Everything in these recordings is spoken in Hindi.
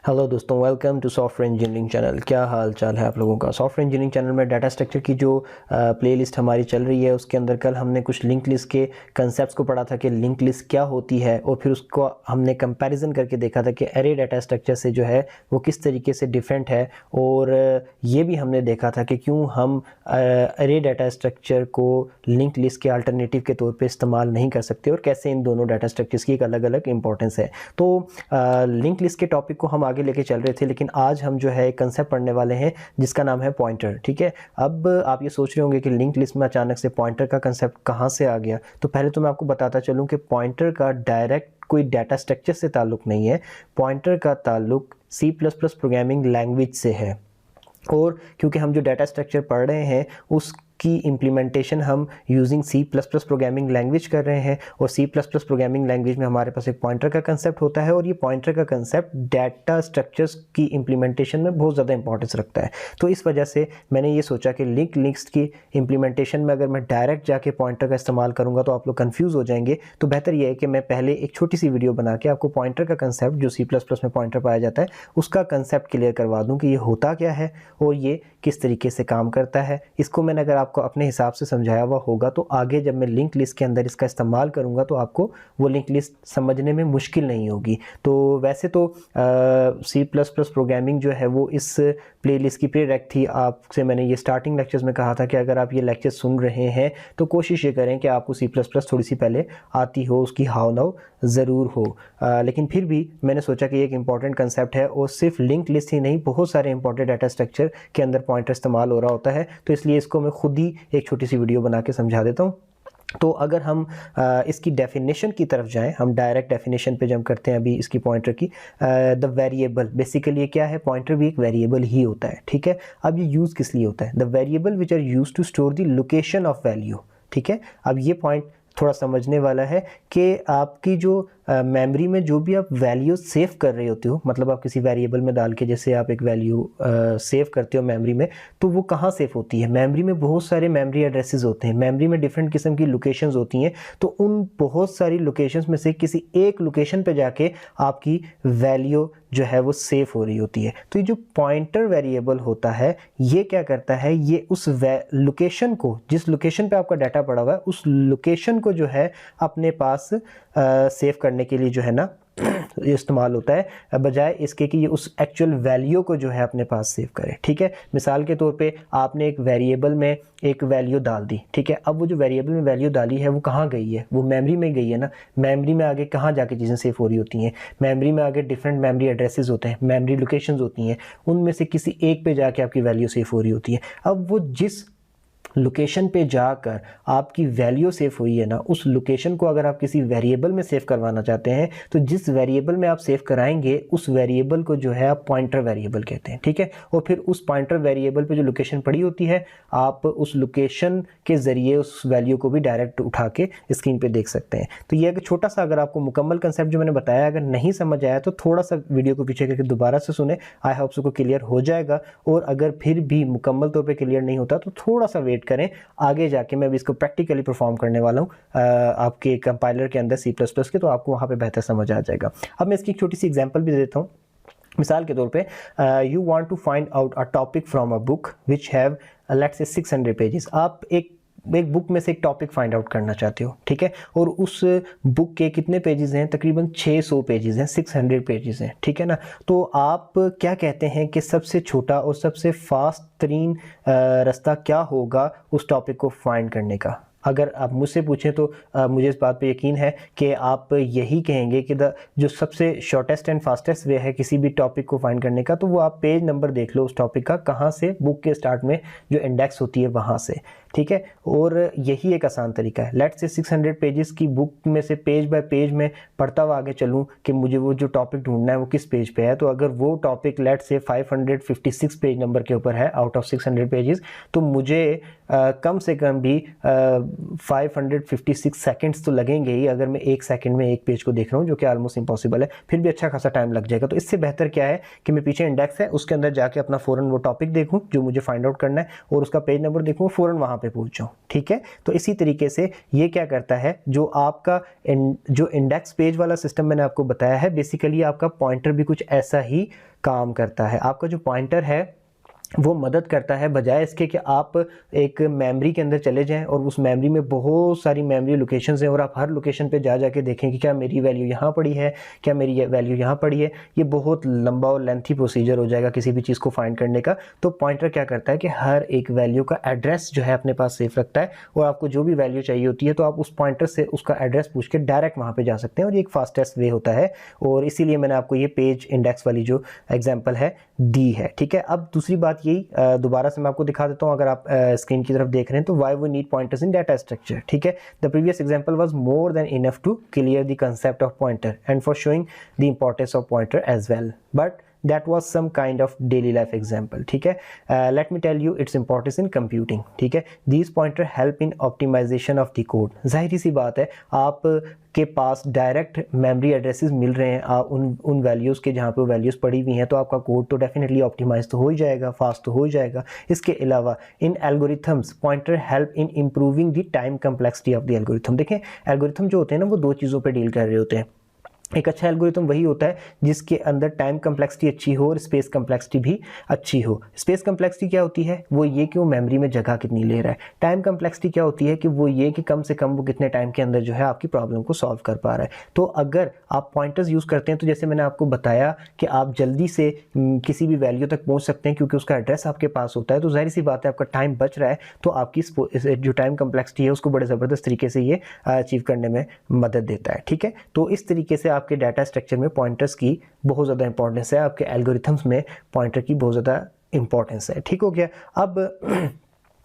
हेलो दोस्तों, welcome to software engineering channel. क्या हाल चाल है आप लोगों का। सॉफ्टवेयर इंजीनियरिंग चैनल में डाटा स्ट्रक्चर की जो प्लेलिस्ट हमारी चल रही है, उसके अंदर कल हमने कुछ लिंक लिस्ट के कंसेप्ट्स को पढ़ा था कि लिंक लिस्ट क्या होती है, और फिर उसको हमने कंपैरिजन करके देखा था कि एरे डाटा स्ट्रक्चर से जो है वो किस तरीके से डिफरेंट है। और ये भी हमने देखा था कि क्यों हम एरे डाटा स्ट्रक्चर को लिंक लिस्ट के अल्टरनेटिव के तौर पर इस्तेमाल नहीं कर सकते, और कैसे इन दोनों डाटा स्ट्रक्चर्स की एक अलग अलग इंपॉर्टेंस है। तो लिंक लिस्ट के टॉपिक को हम आगे लेके चल रहे थे, लेकिन आज हम जो है एक कंसेप्ट पढ़ने वाले हैं जिसका नाम है पॉइंटर। ठीक है, अब आप ये सोच रहे होंगे कि लिंक लिस्ट में अचानक से पॉइंटर का कंसेप्ट कहाँ से आ गया। तो पहले तो मैं आपको बताता चलूँ कि पॉइंटर का डायरेक्ट कोई डाटा स्ट्रक्चर से ताल्लुक नहीं है। पॉइंटर का ताल्लुक C++ प्रोग्रामिंग लैंग्वेज से है, और क्योंकि हम जो डाटा स्ट्रक्चर पढ़ रहे हैं उसकी इम्प्लीमेंटेशन हम यूजिंग C++ प्रोग्रामिंग लैंग्वेज कर रहे हैं, और C++ प्रोग्रामिंग लैंग्वेज में हमारे पास एक पॉइंटर का कंसेप्ट होता है, और ये पॉइंटर का कंसेप्ट डाटा स्ट्रक्चर्स की इम्प्लीमेंटेशन में बहुत ज़्यादा इंपॉर्टेंस रखता है। तो इस वजह से मैंने ये सोचा कि लिंक लिस्ट की इम्प्लीमेंटेशन में अगर मैं डायरेक्ट जाके पॉइंटर का इस्तेमाल करूँगा तो आप लोग कन्फ्यूज़ हो जाएंगे। तो बेहतर ये है कि मैं पहले एक छोटी सी वीडियो बना के आपको पॉइंटर का कंसेप्ट, जो C++ में पॉइंटर पाया जाता है, उसका कंसेप्ट क्लियर करवा दूँ कि ये होता क्या है और ये किस तरीके से काम करता है। इसको मैंने अगर आपको अपने हिसाब से समझाया हुआ होगा तो आगे जब मैं लिंक लिस्ट के अंदर इसका इस्तेमाल करूंगा तो आपको वो लिंक लिस्ट समझने में मुश्किल नहीं होगी। तो वैसे तो C++ प्रोग्रामिंग जो है वो इस प्लेलिस्ट की प्रीरेक थी। आपसे मैंने ये स्टार्टिंग लेक्चर्स में कहा था कि अगर आप ये लेक्चर सुन रहे हैं तो कोशिश ये करें कि आपको C++ थोड़ी सी पहले आती हो, उसकी हाव नाव ज़रूर हो। लेकिन फिर भी मैंने सोचा कि एक इंपॉर्टेंट कंसेप्ट है, और सिर्फ लिंक लिस्ट ही नहीं, बहुत सारे इंपॉर्टेंट डाटा स्ट्रक्चर के अंदर पॉइंटर इस्तेमाल हो रहा होता है। तो इसलिए इसको मैं खुद ही एक छोटी सी वीडियो बना के समझा देता हूँ। तो अगर हम इसकी डेफिनेशन की तरफ जाएं, हम डायरेक्ट डेफिनेशन पे जंप करते हैं अभी इसकी पॉइंटर की। द वेरिएबल, बेसिकली ये क्या है, पॉइंटर भी एक वेरिएबल ही होता है। ठीक है, अब ये यूज़ किस लिए होता है, the variable which are use to store the location of value. ठीक है, अब ये पॉइंट थोड़ा समझने वाला है कि आपकी जो मेमोरी में जो भी आप वैल्यू सेव कर रहे होते हो, मतलब आप किसी वेरिएबल में डाल के जैसे आप एक वैल्यू सेव करते हो मेमोरी में, तो वो कहाँ सेव होती है। मेमोरी में बहुत सारे मेमोरी एड्रेसेस होते हैं, मेमोरी में डिफरेंट किस्म की लोकेशंस होती हैं। तो उन बहुत सारी लोकेशंस में से किसी एक लोकेशन पे जाके आपकी वैल्यू जो है वो सेव हो रही होती है। तो ये जो पॉइंटर वेरिएबल होता है ये क्या करता है, ये उस लोकेशन को, जिस लोकेशन पे आपका डाटा पड़ा हुआ है, उस लोकेशन को जो है अपने पास सेव करने के लिए जो है ना इस्तेमाल होता है, बजाय इसके कि ये उस एक्चुअल वैल्यू को जो है अपने पास सेव करे। ठीक है, मिसाल के तौर पे आपने एक वेरिएबल में एक वैल्यू डाल दी। ठीक है, अब वो जो वेरिएबल में वैल्यू डाली है वो कहाँ गई है, वो मेमोरी में गई है ना। मेमोरी में आगे कहाँ जाके चीज़ें सेव हो रही होती हैं, मेमोरी में आगे डिफरेंट मेमोरी एड्रेसेस होते हैं, मेमोरी लोकेशंस होती हैं, उनमें से किसी एक पे जाके आपकी वैल्यू सेव हो रही होती है। अब वो जिस लोकेशन पे जाकर आपकी वैल्यू सेव हुई है ना, उस लोकेशन को अगर आप किसी वेरिएबल में सेव करवाना चाहते हैं तो जिस वेरिएबल में आप सेव कराएंगे उस वेरिएबल को जो है आप पॉइंटर वेरिएबल कहते हैं। ठीक है, और फिर उस पॉइंटर वेरिएबल पे जो लोकेशन पड़ी होती है, आप उस लोकेशन के ज़रिए उस वैल्यू को भी डायरेक्ट उठा के स्क्रीन पे देख सकते हैं। तो ये एक छोटा सा, अगर आपको मुकम्मल कंसेप्ट जो मैंने बताया अगर नहीं समझ आया तो थोड़ा सा वीडियो को पीछे करके दोबारा से सुने, आई होप सो को क्लियर हो जाएगा। और अगर फिर भी मुकम्मल तौर पर क्लियर नहीं होता तो थोड़ा सा वेट करें, आगे जाके मैं भी इसको प्रैक्टिकली परफॉर्म करने वाला हूँ आपके कंपाइलर के अंदर C++ के, तो आपको वहाँ पे बेहतर समझ आ जाएगा। अब मैं इसकी एक छोटी सी एग्जांपल भी देता हूँ। मिसाल के तौर पे you want to find out a topic from a book which have let's say 600 pages. आप एक बुक में से एक टॉपिक फाइंड आउट करना चाहते हो। ठीक है, और उस बुक के कितने पेजेस हैं, तकरीबन 600 पेजेस हैं, 600 पेजेस हैं। ठीक है ना, तो आप क्या कहते हैं कि सबसे छोटा और सबसे फास्ट तरीन रास्ता क्या होगा उस टॉपिक को फाइंड करने का। अगर आप मुझसे पूछें तो मुझे इस बात पे यकीन है कि आप यही कहेंगे कि जो सबसे शॉर्टेस्ट एंड फास्टेस्ट वे है किसी भी टॉपिक को फाइंड करने का, तो वो आप पेज नंबर देख लो उस टॉपिक का, कहाँ से, बुक के स्टार्ट में जो इंडेक्स होती है वहाँ से। ठीक है, और यही एक आसान तरीका है। लेट्स से 600 पेजेस की बुक में से पेज बाय पेज में पढ़ता हुआ आगे चलूँ कि मुझे वो जो टॉपिक ढूंढना है वो किस पेज पे है। तो अगर वो topic let's say 556 page number के ऊपर है आउट ऑफ 600 पेजेस, तो मुझे कम से कम भी 556 सेकंड्स तो लगेंगे ही अगर मैं एक सेकंड में एक पेज को देख रहा हूँ, जो कि ऑलमोस्ट इम्पॉसिबल है। फिर भी अच्छा खासा टाइम लग जाएगा। तो इससे बेहतर क्या है कि मैं पीछे इंडेक्स है उसके अंदर जाके अपना फ़ौरन वो टॉपिक देखूँ जो मुझे फाइंड आउट करना है, और उसका पेज नंबर देखूँ, फ़ौरन वहाँ पे पहुंच जाऊं। ठीक है, तो इसी तरीके से ये क्या करता है, जो आपका जो इंडेक्स पेज वाला सिस्टम मैंने आपको बताया है, बेसिकली आपका पॉइंटर भी कुछ ऐसा ही काम करता है। आपका जो पॉइंटर है वो मदद करता है, बजाय इसके कि आप एक मेमोरी के अंदर चले जाएं और उस मेमोरी में बहुत सारी मेमोरी लोकेशंस हैं और आप हर लोकेशन पे जा जाके देखें कि क्या मेरी वैल्यू यहाँ पड़ी है, क्या मेरी वैल्यू यहाँ पड़ी है। ये बहुत लंबा और लेंथी प्रोसीजर हो जाएगा किसी भी चीज़ को फाइंड करने का। तो पॉइंटर क्या करता है कि हर एक वैल्यू का एड्रेस जो है अपने पास सेफ रखता है, और आपको जो भी वैल्यू चाहिए होती है तो आप उस पॉइंटर से उसका एड्रेस पूछ के डायरेक्ट वहाँ पर जा सकते हैं, और ये एक फास्टेस्ट वे होता है। और इसीलिए मैंने आपको ये पेज इंडेक्स वाली जो एग्जाम्पल है दी है। ठीक है, अब दूसरी बात यही दोबारा से मैं आपको दिखा देता हूं, अगर आप स्क्रीन की तरफ देख रहे हैं तो why we need pointers in data structure. ठीक है, the previous example was more than enough to clear the concept of pointer and for showing the importance of pointer as well, but that was some kind of daily life example. ठीक है, let me tell you its importance in computing. ठीक है, these pointer help in optimization of the code. जाहिर सी बात है, आप के पास डायरेक्ट मेमोरी एड्रेसेस मिल रहे हैं उन वैल्यूज़ के जहाँ पे वो वैल्यूज़ पड़ी हुई हैं, तो आपका कोड तो डेफिनेटली ऑप्टिमाइज तो हो ही जाएगा, फास्ट तो हो ही जाएगा। इसके अलावा इन algorithms pointer help in improving the time complexity of the algorithm. देखें, एल्गोरिथम जो होते हैं ना, वो दो चीज़ों पर डील कर रहे होते हैं। एक अच्छा एल्गोरिथम वही होता है जिसके अंदर टाइम कम्प्लेक्सिटी अच्छी हो और स्पेस कम्प्लेक्सिटी भी अच्छी हो। स्पेस कम्प्लेक्सिटी क्या होती है, वो ये कि वो मेमोरी में जगह कितनी ले रहा है। टाइम कम्प्लेक्सिटी क्या होती है कि वो ये कि कम से कम वो कितने टाइम के अंदर जो है आपकी प्रॉब्लम को सॉल्व कर पा रहा है। तो अगर आप पॉइंटर्स यूज़ करते हैं तो जैसे मैंने आपको बताया कि आप जल्दी से किसी भी वैल्यू तक पहुँच सकते हैं क्योंकि उसका एड्रेस आपके पास होता है, तो जाहिर सी बात है आपका टाइम बच रहा है, तो आपकी जो टाइम कम्प्लेक्सिटी है उसको बड़े ज़बरदस्त तरीके से ये अचीव करने में मदद देता है। ठीक है, तो इस तरीके से आपके डाटा स्ट्रक्चर में पॉइंटर्स की बहुत ज़्यादा इंपॉर्टेंस है, आपके एल्गोरिथम्स में पॉइंटर की बहुत ज़्यादा इंपॉर्टेंस है। ठीक हो गया, अब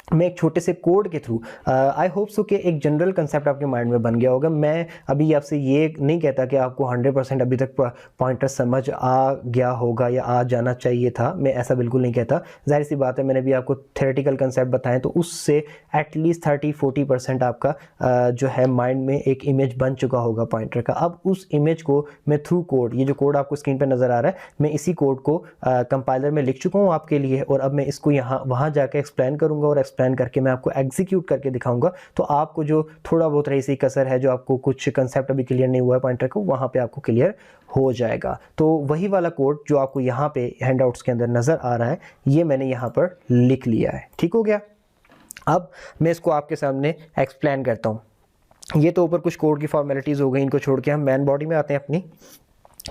मैं एक छोटे से कोड के थ्रू आई होप सो कि एक जनरल कंसेप्ट आपके माइंड में बन गया होगा। मैं अभी आपसे ये नहीं कहता कि आपको 100% अभी तक पॉइंटर समझ आ गया होगा या आ जाना चाहिए था, मैं ऐसा बिल्कुल नहीं कहता। जाहिर सी बात है, मैंने भी आपको थ्योरेटिकल कंसेप्ट बताएं तो उससे एटलीस्ट 30-40% आपका जो है माइंड में एक इमेज बन चुका होगा पॉइंटर का। अब उस इमेज को मैं थ्रू कोड, ये जो कोड आपको स्क्रीन पर नज़र आ रहा है, मैं इसी कोड को कंपाइलर में लिख चुका हूँ आपके लिए, और अब मैं इसको यहाँ वहाँ जाकर एक्सप्लेन करूँगा और प्लान करके मैं आपको एग्जीक्यूट करके दिखाऊंगा। तो आपको जो थोड़ा बहुत रही सी कसर है, जो आपको कुछ कंसेप्ट अभी क्लियर नहीं हुआ है पॉइंटर को, वहां पे आपको क्लियर हो जाएगा। तो वही वाला कोड जो आपको यहाँ पे हैंडआउट्स के अंदर नजर आ रहा है, ये मैंने यहाँ पर लिख लिया है। ठीक हो गया, अब मैं इसको आपके सामने एक्सप्लेन करता हूँ। ये तो ऊपर कुछ कोड की फॉर्मेलिटीज़ हो गई, इनको छोड़ के हम मेन बॉडी में आते हैं अपनी।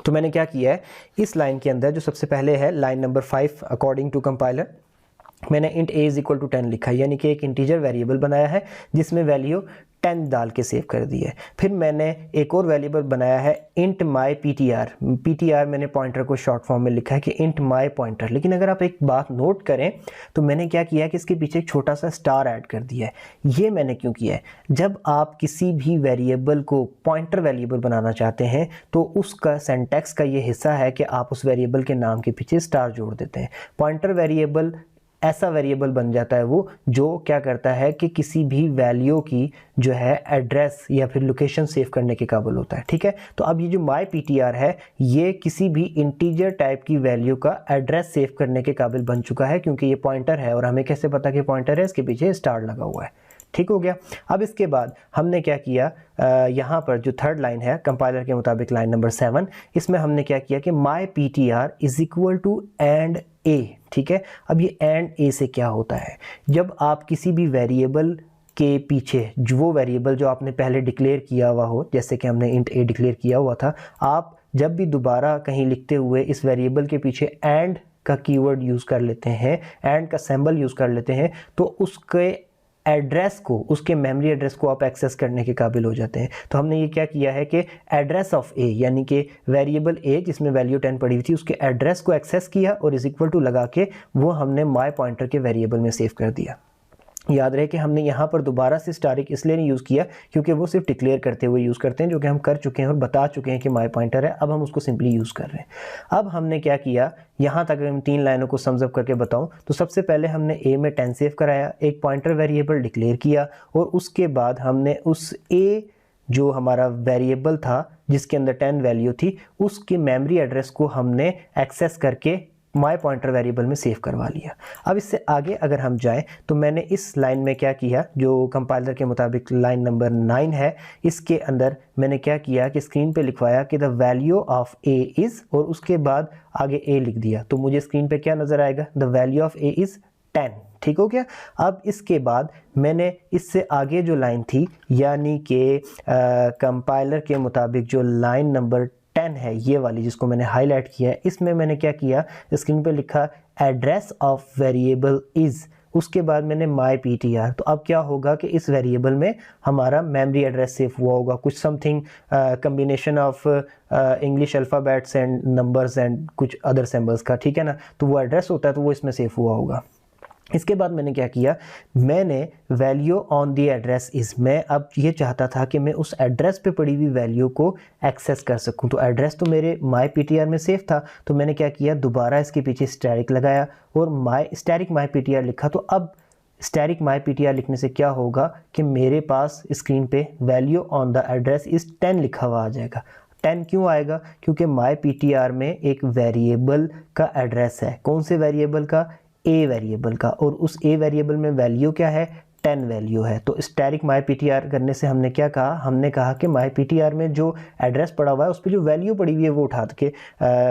तो मैंने क्या किया है, इस लाइन के अंदर जो सबसे पहले है line number 5, according to compiler मैंने int a is equal to 10 लिखा है, यानी कि एक इंटीजर वेरिएबल बनाया है जिसमें वैल्यू 10 डाल के सेव कर दी है। फिर मैंने एक और वेरिएबल बनाया है int my ptr, ptr मैंने पॉइंटर को शॉर्ट फॉर्म में लिखा है कि int my पॉइंटर। लेकिन अगर आप एक बात नोट करें तो मैंने क्या किया है कि इसके पीछे एक छोटा सा स्टार ऐड कर दिया है। ये मैंने क्यों किया है, जब आप किसी भी वेरिएबल को पॉइंटर वेरिएबल बनाना चाहते हैं तो उसका सिंटैक्स का ये हिस्सा है कि आप उस वेरिएबल के नाम के पीछे स्टार जोड़ देते हैं। पॉइंटर वेरिएबल ऐसा वेरिएबल बन जाता है वो जो क्या करता है कि किसी भी वैल्यू की जो है एड्रेस या फिर लोकेशन सेव करने के काबिल होता है। ठीक है, तो अब ये जो माई ptr है, ये किसी भी इंटीजर टाइप की वैल्यू का एड्रेस सेव करने के काबिल बन चुका है, क्योंकि ये पॉइंटर है और हमें कैसे पता कि पॉइंटर है, इसके पीछे स्टार लगा हुआ है। ठीक हो गया, अब इसके बाद हमने क्या किया, यहाँ पर जो थर्ड लाइन है कंपाइलर के मुताबिक लाइन नंबर 7, इसमें हमने क्या किया कि my ptr is equal to and a। ठीक है, अब ये एंड a से क्या होता है, जब आप किसी भी वेरिएबल के पीछे जो वो वेरिएबल जो आपने पहले डिक्लेयर किया हुआ हो, जैसे कि हमने int a डिक्लेयर किया हुआ था, आप जब भी दोबारा कहीं लिखते हुए इस वेरिएबल के पीछे एंड का कीवर्ड यूज़ कर लेते हैं, एंड का सिंबल यूज़ कर लेते हैं, तो उसके एड्रेस को, उसके मेमोरी एड्रेस को आप एक्सेस करने के काबिल हो जाते हैं। तो हमने ये क्या किया है कि एड्रेस ऑफ ए, यानी कि वेरिएबल ए जिसमें वैल्यू 10 पड़ी हुई थी, उसके एड्रेस को एक्सेस किया और इज इक्वल टू लगा के वो हमने माई पॉइंटर के वेरिएबल में सेव कर दिया। याद रहे कि हमने यहाँ पर दोबारा से स्टारिक इसलिए नहीं यूज़ किया क्योंकि वो सिर्फ डिक्लेयर करते हुए यूज़ करते हैं, जो कि हम कर चुके हैं और बता चुके हैं कि माई पॉइंटर है। अब हम उसको सिंपली यूज़ कर रहे हैं। अब हमने क्या किया, यहाँ तक अगर हम 3 लाइनों को समझ करके बताऊँ तो सबसे पहले हमने ए में 10 सेव कराया, एक पॉइंटर वेरिएबल डिक्लेयर किया, और उसके बाद हमने उस ए जो हमारा वेरिएबल था जिसके अंदर 10 वैल्यू थी, उसके मेमोरी एड्रेस को हमने एक्सेस करके माई पॉइंटर वेरिएबल में सेव करवा लिया। अब इससे आगे अगर हम जाएं तो मैंने इस लाइन में क्या किया, जो कंपाइलर के मुताबिक लाइन नंबर 9 है, इसके अंदर मैंने क्या किया कि स्क्रीन पे लिखवाया कि the value of A is, और उसके बाद आगे ए लिख दिया। तो मुझे स्क्रीन पे क्या नज़र आएगा, the value of A is 10। ठीक हो गया। अब इसके बाद मैंने इससे आगे जो लाइन थी, यानी कि कंपाइलर के मुताबिक जो लाइन नंबर 10 है, ये वाली जिसको मैंने हाईलाइट किया है, इसमें मैंने क्या किया, स्क्रीन पे लिखा एड्रेस ऑफ वेरिएबल इज़, उसके बाद मैंने माई PTR। तो अब क्या होगा कि इस वेरिएबल में हमारा मेमोरी एड्रेस सेव हुआ होगा, कुछ something combination of English alphabets and numbers and कुछ अदर सिंबल्स का, ठीक है ना। तो वो एड्रेस होता है, तो वो इसमें सेव हुआ होगा। इसके बाद मैंने क्या किया, मैंने value on the address is, मैं अब ये चाहता था कि मैं उस एड्रेस पे पड़ी हुई वैल्यू को एक्सेस कर सकूं। तो एड्रेस तो मेरे माई PTR में सेव था, तो मैंने क्या किया, दोबारा इसके पीछे स्टैरिक लगाया और स्टैरिक माई PTR लिखा। तो अब स्टैरिक माई PTR लिखने से क्या होगा कि मेरे पास स्क्रीन पे value on the address is 10 लिखा हुआ आ जाएगा। 10 क्यों आएगा, क्योंकि माई PTR में एक वेरिएबल का एड्रेस है। कौन से वेरिएबल का, ए वेरिएबल का, और उस ए वेरिएबल में वैल्यू क्या है, 10 वैल्यू है। तो स्टैरिक माई PTR करने से हमने क्या कहा, हमने कहा कि माई PTR में जो एड्रेस पड़ा हुआ है उस पर जो वैल्यू पड़ी हुई है वो उठा के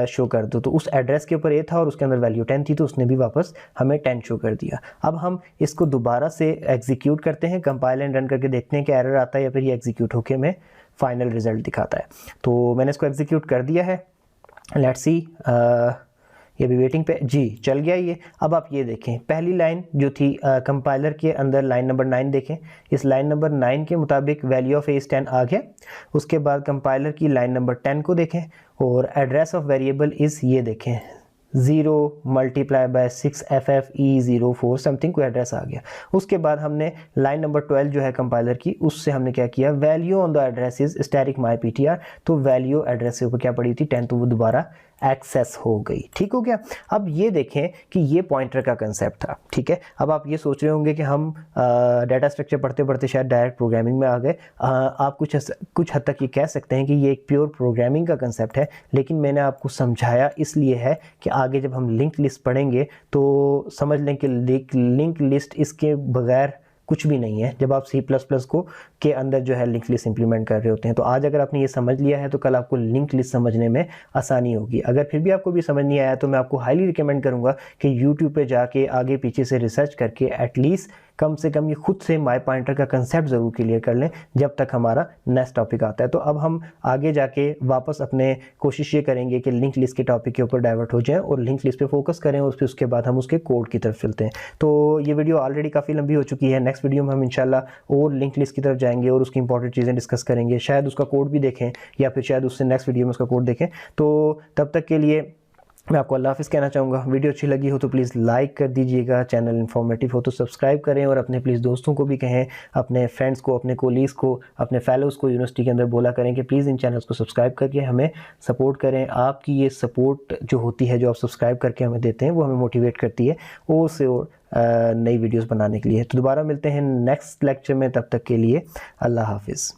शो कर दो। तो उस एड्रेस के ऊपर ए था और उसके अंदर वैल्यू 10 थी, तो उसने भी वापस हमें 10 शो कर दिया। अब हम इसको दोबारा से एग्जीक्यूट करते हैं, कंपाइल एंड रन करके देखते हैं कि एरर आता है या फिर ये एग्जीक्यूट होके हमें फाइनल रिजल्ट दिखाता है। तो मैंने इसको एग्जीक्यूट कर दिया है, लेट्स सी, ये भी वेटिंग पे जी चल गया ये। अब आप ये देखें, पहली लाइन जो थी कंपाइलर के अंदर लाइन नंबर 9 देखें, इस लाइन नंबर 9 के मुताबिक वैल्यू ऑफ ए इज़ 10 आ गया। उसके बाद कंपाइलर की लाइन नंबर 10 को देखें और एड्रेस ऑफ वेरिएबल इज़ ये देखें 0 मल्टीप्लाई बाय 6FFE04 समथिंग कोई एड्रेस आ गया। उसके बाद हमने लाइन नंबर 12 जो है कंपाइलर की, उससे हमने क्या किया, value on the address is asterisk my PTR, तो वैल्यू एड्रेस के ऊपर क्या पड़ी थी 10, तो वो दोबारा एक्सेस हो गई। ठीक हो गया। अब ये देखें कि ये पॉइंटर का कंसेप्ट था, ठीक है। अब आप ये सोच रहे होंगे कि हम डाटा स्ट्रक्चर पढ़ते पढ़ते शायद डायरेक्ट प्रोग्रामिंग में आ गए। आप कुछ हद तक ये कह सकते हैं कि ये एक प्योर प्रोग्रामिंग का कंसेप्ट है, लेकिन मैंने आपको समझाया इसलिए है कि आगे जब हम लिंक लिस्ट पढ़ेंगे तो समझ लें कि लिंक लिस्ट इसके बगैर कुछ भी नहीं है। जब आप C++ को के अंदर जो है लिंक लिस्ट इंप्लीमेंट कर रहे होते हैं, तो आज अगर आपने ये समझ लिया है तो कल आपको लिंक लिस्ट समझने में आसानी होगी। अगर फिर भी आपको भी समझ नहीं आया तो मैं आपको हाईली रिकमेंड करूंगा कि YouTube पे जाके आगे पीछे से रिसर्च करके एटलीस्ट कम से कम ये खुद से माई पॉइंटर का कंसेप्ट ज़रूर क्लियर कर लें जब तक हमारा नेक्स्ट टॉपिक आता है। तो अब हम आगे जाके वापस अपने कोशिश ये करेंगे कि लिंक लिस्ट के टॉपिक के ऊपर डाइवर्ट हो जाएं और लिंक लिस्ट पे फोकस करें और फिर उसके बाद हम उसके कोड की तरफ चलते हैं। तो ये वीडियो ऑलरेडी काफ़ी लंबी हो चुकी है। नेक्स्ट वीडियो में हम इंशाल्लाह और लिंक लिस्ट की तरफ जाएंगे और उसकी इंपॉर्टेंट चीज़ें डिस्कस करेंगे, शायद उसका कोड भी देखें या फिर शायद उससे नेक्स्ट वीडियो में उसका कोड देखें। तो तब तक के लिए मैं आपको अल्लाह हाफ़िज़ कहना चाहूँगा। वीडियो अच्छी लगी हो तो प्लीज़ लाइक कर दीजिएगा, चैनल इन्फॉर्मेटिव हो तो सब्सक्राइब करें और अपने प्लीज़ दोस्तों को भी कहें, अपने फ्रेंड्स को, अपने कोलीग्स को, अपने फेलोज़ को यूनिवर्सिटी के अंदर बोला करें कि प्लीज़ इन चैनल्स को सब्सक्राइब करके हमें सपोर्ट करें। आपकी ये सपोर्ट जो होती है, जो आप सब्सक्राइब करके हमें देते हैं, वो हमें मोटिवेट करती है और से और नई वीडियोज़ बनाने के लिए। तो दोबारा मिलते हैं नेक्स्ट लेक्चर में, तब तक के लिए अल्लाह हाफ़िज़।